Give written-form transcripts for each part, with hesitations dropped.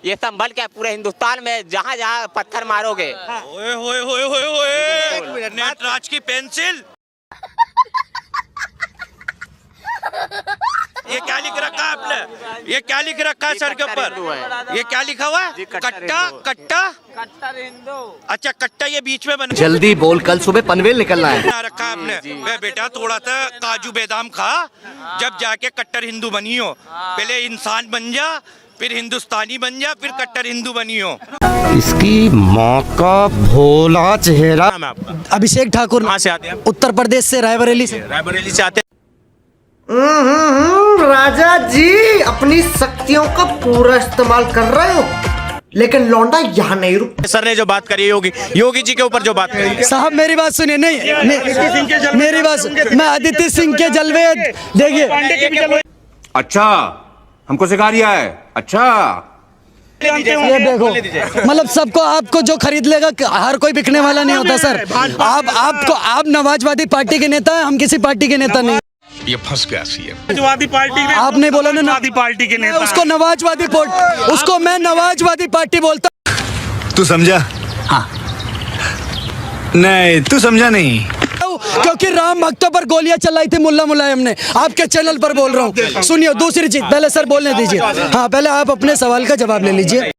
ये संभल क्या पूरे हिंदुस्तान में जहाँ जहाँ पत्थर मारोगे। ओए होए होए होए होए, नटराज की पेंसिल। ये क्या लिख रखा है आपने? ये क्या लिख रखा है सर के ऊपर? ये क्या लिखा हुआ है? कट्टा कट्टा कट्टर हिंदू। अच्छा कट्टा ये बीच में बना जल्दी बोल, कल सुबह पनवेल निकलना है। रखा है आपने। बे बेटा थोड़ा सा काजू बादाम खा, जब जाके कट्टर हिंदू बनी हो। पहले इंसान बन जा, फिर हिंदुस्तानी बन जा, फिर कट्टर हिंदू बनी हो। इसकी माँ का भोला चेहरा। नाम है आपका? अभिषेक ठाकुर। कहाँ से आते हैं? उत्तर प्रदेश से, रायबरेली से। रायबरेली से आते हैं। राजा जी अपनी शक्तियों का पूरा इस्तेमाल कर रहे हो, लेकिन लौंडा यहाँ नहीं रुक। सर ने जो बात करी योगी जी के ऊपर जो बात करी। साहब मेरी बात सुनिए। नहीं मेरी बात, मैं आदित्य सिंह के जलवे देखिए। अच्छा हमको सिखा रिया है। अच्छा ये देखो, मतलब सबको आपको जो खरीद लेगा, हर कोई बिकने वाला नहीं होता सर। आप नवाजवादी पार्टी के नेता हैं, हम किसी पार्टी के नेता नहीं। ये फंस गया सीएम। नवाजवादी पार्टी ने आपने बोला ना नवाजवादी पार्टी के नेता, उसको नवाजवादी उसको मैं नवाजवादी पार्टी बोलता। तू समझा? हाँ। नहीं तू समझा नहीं। क्योंकि राम भक्तों पर गोलियां चलाई थी मुल्ला मुलायम ने। आपके चैनल पर बोल रहा हूँ। सुनिए दूसरी चीज, पहले सर बोलने दीजिए। हाँ पहले आप अपने सवाल का जवाब ले लीजिए।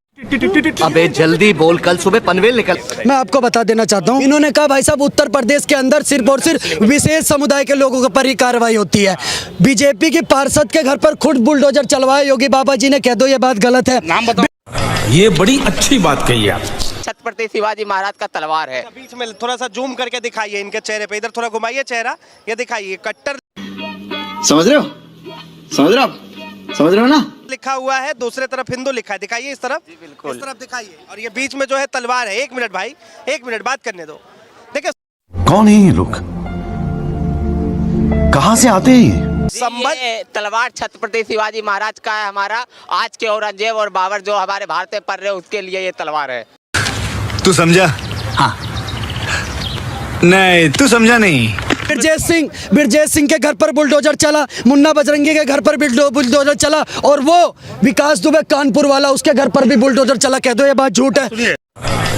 अबे जल्दी बोल, कल सुबह पनवेल निकल। मैं आपको बता देना चाहता हूँ, इन्होंने कहा भाई साहब उत्तर प्रदेश के अंदर सिर्फ और सिर्फ विशेष समुदाय के लोगों पर ही कार्रवाई होती है। बीजेपी की पार्षद के घर पर खुद बुलडोजर चलवाए योगी बाबा जी ने, कह दो ये बात गलत है। नाम बताओ। ये बड़ी अच्छी बात कही आप। छत्रपति शिवाजी महाराज का तलवार है। बीच में थोड़ा सा जूम करके दिखाइए इनके चेहरे पे, इधर थोड़ा घुमाइए चेहरा, ये दिखाइए कट्टर। समझ रहे हो? समझ रहे हो? समझ रहे हो ना? लिखा हुआ है, दूसरे तरफ हिंदू लिखा है, दिखाइए इस तरफ। बिल्कुल इस तरफ दिखाइए, और ये बीच में जो है तलवार है। एक मिनट भाई, एक मिनट बात करने दो। देखिए कौन है ये लोग? कहाँ से आते हैं? ये तलवार छत्रपति शिवाजी महाराज का है। हमारा आज के औरंगजेब और बाबर जो हमारे भारत में पढ़ रहे उसके लिए ये तलवार है। तू समझा? हाँ। नहीं तू समझा नहीं। बिरजेश सिंह के घर पर बुलडोजर चला, मुन्ना बजरंगी के घर पर भी बुलडोजर चला, और वो विकास दुबे कानपुर वाला, उसके घर पर भी बुलडोजर चला। कह दो ये बात झूठ है।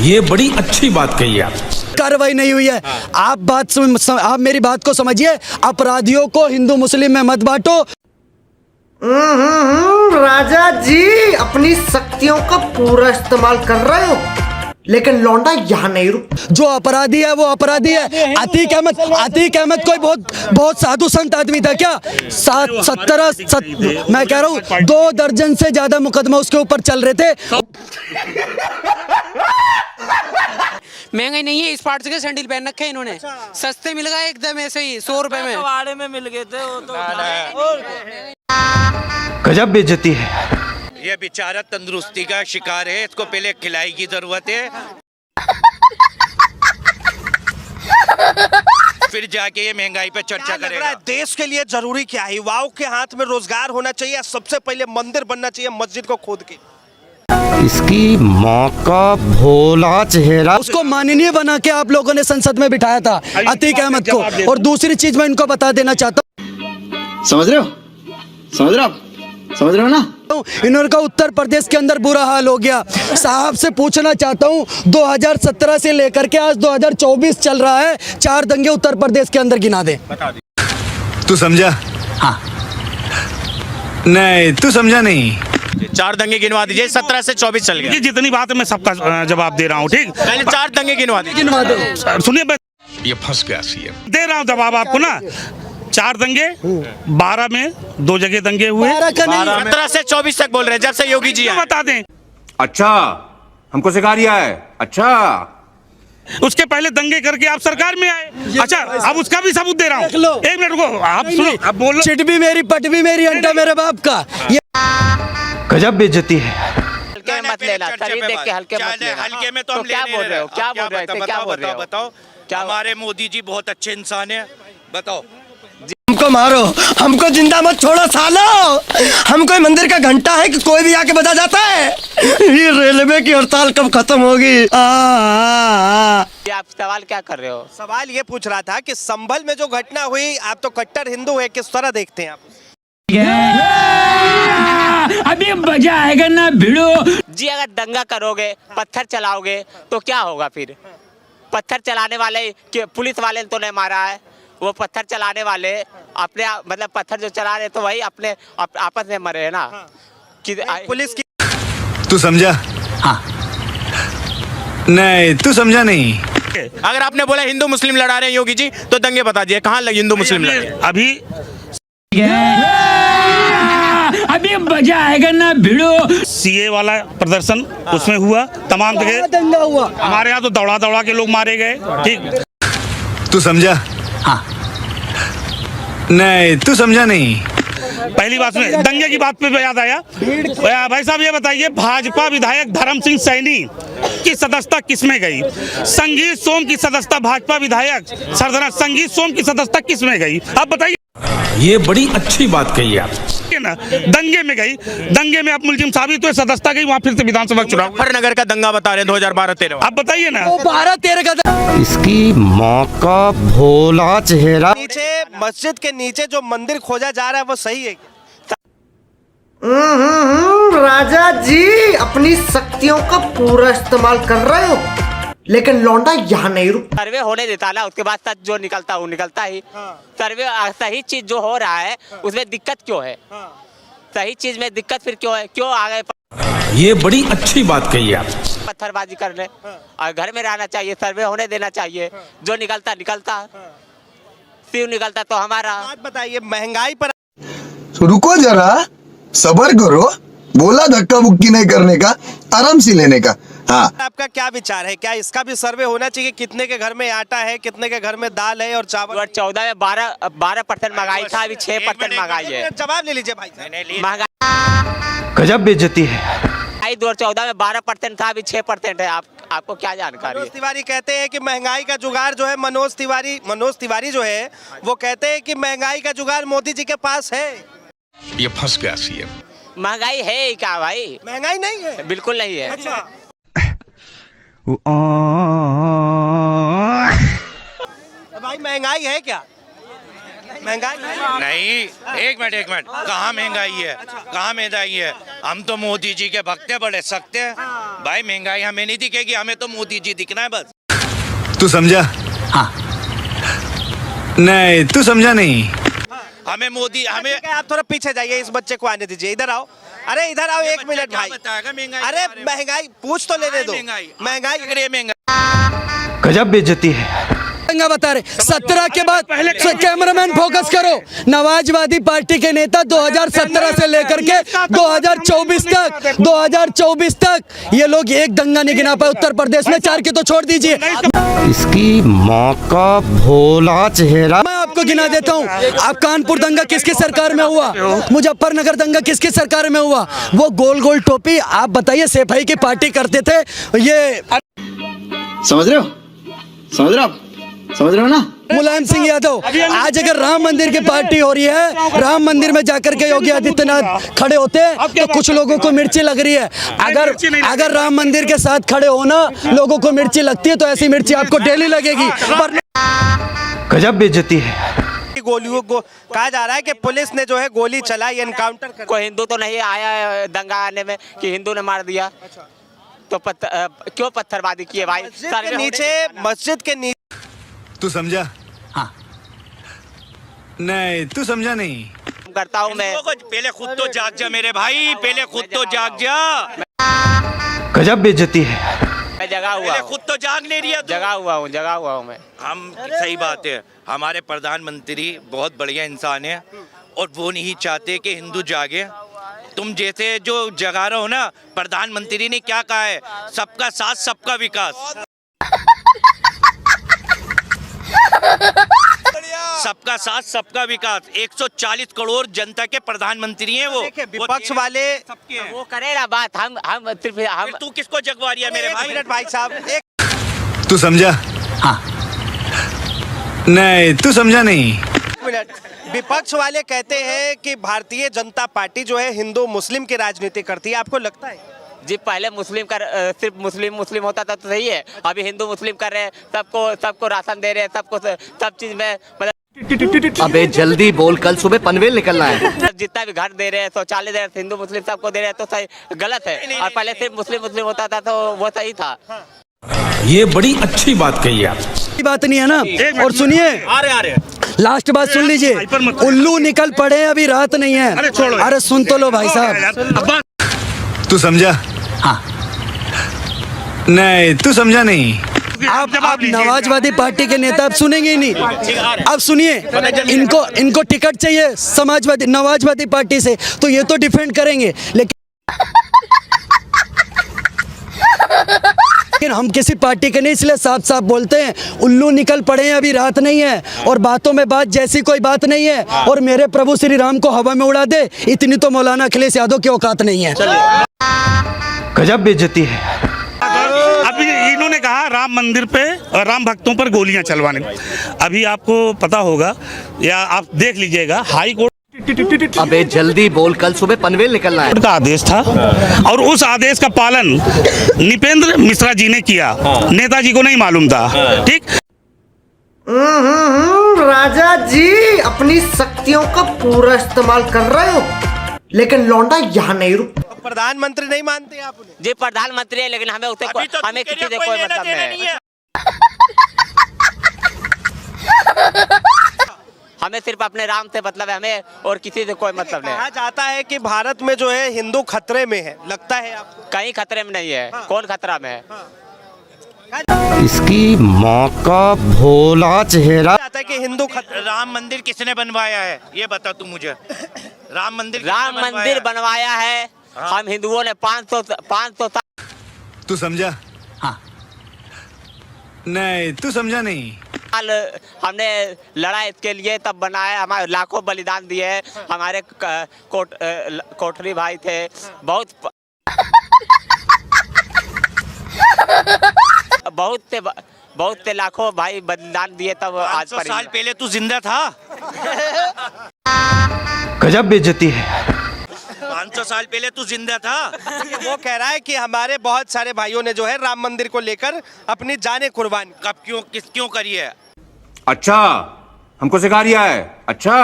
ये बड़ी अच्छी बात कही आप। कार्रवाई नहीं हुई है। आप मेरी बात को समझिए। अपराधियों को हिंदू मुस्लिम में मत बांटो। राजा जी अपनी शक्तियों का पूरा इस्तेमाल कर रहे हो, लेकिन लौंडा यहाँ नहीं रुक। जो अपराधी है वो अपराधी है। अतीक अहमद कोई बहुत साधु संत आदमी था क्या? मैं कह रहा हूँ 2 दर्जन से ज्यादा मुकदमा उसके ऊपर चल रहे थे। महंगाई नहीं है, इस पार्ट के सैंडल पहन रखे इन्होंने। सस्ते मिल गए एकदम ऐसे ही 100 रुपए में। कबाड़े में मिल गए थे वो तो। गजब बेइज्जती है। ये बेचारा तंदुरुस्ती का शिकार है, इसको पहले खिलाई की जरूरत है, फिर जाके ये महंगाई पे चर्चा करेगा। देश के लिए जरूरी क्या है? युवाओं के हाथ में रोजगार होना चाहिए, सबसे पहले मंदिर बनना चाहिए, मस्जिद को खोद के। इसकी माँ का भोला चेहरा। उसको माननीय बना के आप लोगों ने संसद में बिठाया था, अतीक अहमद को। और दूसरी चीज मैं इनको बता देना चाहता हूँ। समझ रहे हो? समझ रहे हो? समझ रहे हो ना? इन्होंने कहा उत्तर प्रदेश के अंदर बुरा हाल हो गया। साहब से पूछना चाहता हूँ, 2017 से लेकर के आज 2024 चल रहा है, 4 दंगे उत्तर प्रदेश के अंदर गिना दे। तू समझा? हाँ। नहीं तू समझा नहीं। 4 दंगे गिनवा दीजिए। 17 से 24 चल गया। जितनी बात है मैं सबका जवाब दे रहा हूँ। ठीक, पहले 4 दंगे गिनवा दीजिए। गिनवा दो। सुनिए, ये फंस गया सीएम। दे रहा हूँ जवाब आपको ना। 4 दंगे, 12 में 2 जगह दंगे हुए। 17 से 24 तक बोल रहे हैं, जब से योगी जी बता दें। अच्छा हमको सिखा रिया है। अच्छा उसके पहले दंगे करके आप सरकार में आए। अच्छा अब उसका भी सबूत दे रहा हूँ। एक मिनट रुको, आप सुनो, अब बोलो। चिट भी मेरी, पट भी मेरी, अंटा मेरे बाप का। गजब बेइज्जती है। हल्के में मत लेना, शरीर देख के हल्के मत लेना। हल्के में तो हम क्या बोल रहे हो? क्या बोल रहे थे? क्या बोल रहे हो? बताओ। हमारे मोदी जी बहुत अच्छे इंसान है, बताओ। हमको मारो, हमको जिंदा मत छोड़ो सालो। हम कोई मंदिर का घंटा है कि कोई भी आके बजा जाता है? ये रेलवे की हड़ताल कब खत्म होगी? आप सवाल क्या कर रहे हो? सवाल ये पूछ रहा था कि संभल में जो घटना हुई, आप तो कट्टर हिंदू है, किस तरह देखते हैं आप? अभी मजा आएगा ना भिड़ो। जी अगर दंगा करोगे, पत्थर चलाओगे तो क्या होगा फिर? पत्थर चलाने वाले पुलिस वाले ने तो नहीं मारा है, वो पत्थर चलाने वाले अपने मतलब पत्थर जो चला रहे तो वही अपने आपस में मरे है ना। कि पुलिस की तू समझा? हाँ। नहीं, तू समझा नहीं। अगर आपने बोला हिंदू मुस्लिम लड़ा रहे हैं योगी जी, तो दंगे बता दिए कहाँ लगे हिंदू मुस्लिम लड़े? अभी अभी मजा आएगा ना भिड़ो। सीए वाला प्रदर्शन उसमें हुआ, तमाम जगह दंगा हुआ। हमारे यहाँ तो दौड़ा दौड़ा के लोग मारे गए। ठीक, तू समझा? हाँ। नहीं, तू समझा नहीं। पहली बात में दंगे की बात पे याद आया। भाई साहब ये बताइए, भाजपा विधायक धर्म सिंह सैनी की सदस्यता किसमें गई? संगीत सोम की सदस्यता भाजपा विधायक सरदार संगीत सोम की सदस्यता किसमें गई? आप बताइए। ये बड़ी अच्छी बात कही आप। ना दंगे में गई, दंगे में आप मुलजिम साबित हुए, सदस्यता गई, वहाँ फिर से विधानसभा चुनाव। मुजफ्फरनगर का दंगा बता रहे हैं 2012-13। आप बताइए ना। 12-13 का इसकी माँ का भोला चेहरा। नीचे मस्जिद के नीचे जो मंदिर खोजा जा रहा है वो सही है? राजा जी अपनी शक्तियों का पूरा इस्तेमाल कर रहे हो, लेकिन लौंडा यहाँ नहीं रुक। सर्वे होने देता ना, उसके बाद सच जो निकलता वो निकलता ही। सर्वे सही चीज जो हो रहा है उसमें दिक्कत क्यों है? सही चीज में दिक्कत फिर क्यों है? क्यों आ गए? ये बड़ी अच्छी बात कही आप। पत्थरबाजी करने और घर में रहना चाहिए, सर्वे होने देना चाहिए। जो निकलता निकलता, सिर्फ निकलता तो हमारा। बात बताइए, महंगाई पर रुको जरा, सबर करो। बोला धक्का मुक्की नहीं करने का, आराम से लेने का। हाँ, आपका क्या विचार है? क्या इसका भी सर्वे होना चाहिए? कितने के घर में आटा है, कितने के घर में दाल है और चावल? 14 में 12% महंगाई था, अभी 6% महंगाई है। जवाब ले लीजिए भाई। महंगाई गजब बेइज्जती है। 2014 में 12% था, अभी 6% है। आपको क्या जानकारी है? मनोज तिवारी कहते हैं कि महंगाई का जुगाड़ जो है मनोज तिवारी जो है वो कहते हैं कि महंगाई का जुगाड़ मोदी जी के पास है। ये फंस गया सीएम। महंगाई है ही क्या भाई? महंगाई नहीं है, बिल्कुल नहीं है। अच्छा। भाई महंगाई है क्या? महंगाई नहीं, एक मिनट, कहाँ महंगाई है? कहाँ महंगाई है? हम तो मोदी जी के भक्त हैं, बड़े सख्त हैं। भाई महंगाई हमें नहीं दिखेगी, हमें तो मोदी जी दिखना है बस। तू समझा? हाँ। नहीं, तू समझा नहीं। हमें मोदी हमें आप थोड़ा पीछे जाइए, इस बच्चे को आने दीजिए। इधर आओ, अरे इधर आओ, एक मिनट भाई। अरे महंगाई पूछ तो लेने दो। महंगाई गजब बेइज्जती है। दंगा बता रहे 17 के बाद। कैमरामैन फोकस करो। नवाजवादी पार्टी के नेता 2017 से लेकर के 2024 तक ये लोग एक दंगा नहीं गिना पाए उत्तर प्रदेश में। 4 के तो छोड़ दीजिए। इसकी माँ का भोला चेहरा। मैं आपको गिना देता हूँ। आप कानपुर दंगा किसकी सरकार में हुआ? मुजफ्फरनगर दंगा किसकी सरकार में हुआ? वो गोल गोल टोपी आप बताइए सेफाई की पार्टी करते थे ये। समझ रहे हो? समझ रहे हो? समझ रहे हो ना? मुलायम सिंह यादव आज अगर राम मंदिर की पार्टी हो रही है, राम मंदिर में जाकर के योगी आदित्यनाथ खड़े होते हैं तो कुछ लोगों को मिर्ची लग रही है। अगर राम मंदिर के साथ खड़े होना लोगों को मिर्ची लगती है तो ऐसी मिर्ची आपको डेली लगेगी। गजब बेइज्जती है। गोलियों को कहा जा रहा है कि पुलिस ने जो है गोली चलाई, एनकाउंटर कर। कोई हिंदू तो नहीं आया है दंगा आने में कि हिंदू ने मार दिया। तो क्यों पत्थरबाजी की है भाई? मस्जिद के नीचे। तू समझा? हाँ। नहीं, तू समझा नहीं। करता हूँ मैं। पहले खुद तो जाग जा मेरे भाई, पहले खुद तो जाग जा। गजब बेइज्जती है। मैं जगा हुआ खुद तो जाग नहीं रही है। जगा हुआ हूँ मैं। हम सही बात है, हमारे प्रधानमंत्री बहुत बढ़िया इंसान है और वो नहीं चाहते कि हिंदू जागे। तुम जैसे जो जगा रहे हो ना, प्रधानमंत्री ने क्या कहा है? सबका साथ सबका विकास। सबका साथ सबका विकास। 140 करोड़ जनता के प्रधानमंत्री हैं वो। विपक्ष वाले वो करे ना बात। हम तू किसको जगवा रही है मेरे भाई? मिनट भाई साहब, एक तू समझा? हाँ। नहीं, तू समझा नहीं। मिनट। विपक्ष वाले कहते हैं कि भारतीय जनता पार्टी जो है हिंदू मुस्लिम की राजनीति करती है, आपको लगता है? जी पहले सिर्फ मुस्लिम होता था तो सही है। अभी हिंदू मुस्लिम कर रहे हैं, सबको राशन दे रहे हैं, सबको सब चीज में मतलब अबे जल्दी बोल, कल सुबह पनवेल निकलना है। जितना भी घर दे रहे हैं, शौचालय दे रहे हैं, हिंदू मुस्लिम सबको दे रहे हैं, तो सही गलत है। और पहले सिर्फ मुस्लिम मुस्लिम होता था तो वो सही था। ये बड़ी अच्छी बात कही आप। की बात नहीं है ना। और सुनिए, लास्ट बात सुन लीजिए, उल्लू निकल पड़े, अभी रात नहीं है। अरे छोड़ो, अरे सुन तो लो भाई साहब। तू समझा? हाँ। नहीं, तू समझा नहीं। आप नवाजवादी पार्टी के नेता अब सुनेंगे ही नहीं। अब सुनिए, इनको टिकट चाहिए समाजवादी नवाजवादी पार्टी से, तो ये तो डिफेंड करेंगे, लेकिन हम किसी पार्टी के नहीं, इसलिए साफ साफ बोलते हैं, उल्लू निकल पड़े हैं, अभी रात नहीं है, और बातों में बात जैसी कोई बात नहीं है, और मेरे प्रभु श्री राम को हवा में उड़ा दे, इतनी तो मौलाना अखिलेश यादव की औकात नहीं है। गजब बेइज्जती है। अभी इन्होंने कहा राम मंदिर पे और राम भक्तों पर गोलियां चलवाने। अभी आपको पता होगा या आप देख लीजिएगा, हाई कोर्ट अबे जल्दी बोल, कल सुबह पनवेल निकलना है। का आदेश था और उस आदेश का पालन निपेंद्र मिश्रा जी ने किया, नेताजी को नहीं मालूम था। ठीक, राजा जी अपनी शक्तियों का पूरा इस्तेमाल कर रहे हो, लेकिन लौंडा यहाँ नहीं रुक। प्रधानमंत्री नहीं मानते आप उन्हें? जी प्रधानमंत्री है, लेकिन हमें उससे हमें किसी से कोई मतलब नहीं है। हमें सिर्फ अपने राम से मतलब है, हमें और किसी से कोई मतलब नहीं। कहा जाता है कि भारत में जो है हिंदू खतरे में है, लगता है आपको? कहीं खतरे में नहीं है। कौन खतरा में है? इसकी माँ का भोला चेहरा। आता है कि हिंदू राम मंदिर किसने बनवाया है, ये बता तू मुझे। राम मंदिर बनवाया है हम हिंदुओं ने 500 तू समझा? हाँ। नहीं, तू समझा नहीं। साल हमने लड़ा इसके लिए, तब बनाया, हमारे लाखों बलिदान दिए हैं। हमारे कोठरी भाई थे, बहुत से लाखों भाई बलिदान दिए, तब आज 500 साल पहले तू जिंदा था। गजब बेइज्जती है। 500 साल पहले तू जिंदा था। वो कह रहा है कि हमारे बहुत सारे भाइयों ने जो है राम मंदिर को लेकर अपनी जानें कुर्बान। कब क्यों करी है? अच्छा, हमको सिखा रिया है। अच्छा,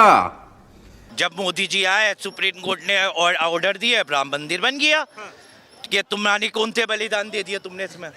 जब मोदी जी आए, सुप्रीम कोर्ट ने ऑर्डर दिया, राम मंदिर बन गया। कि तुम्हारी कौन थे बलिदान दे दिए तुमने इसमें?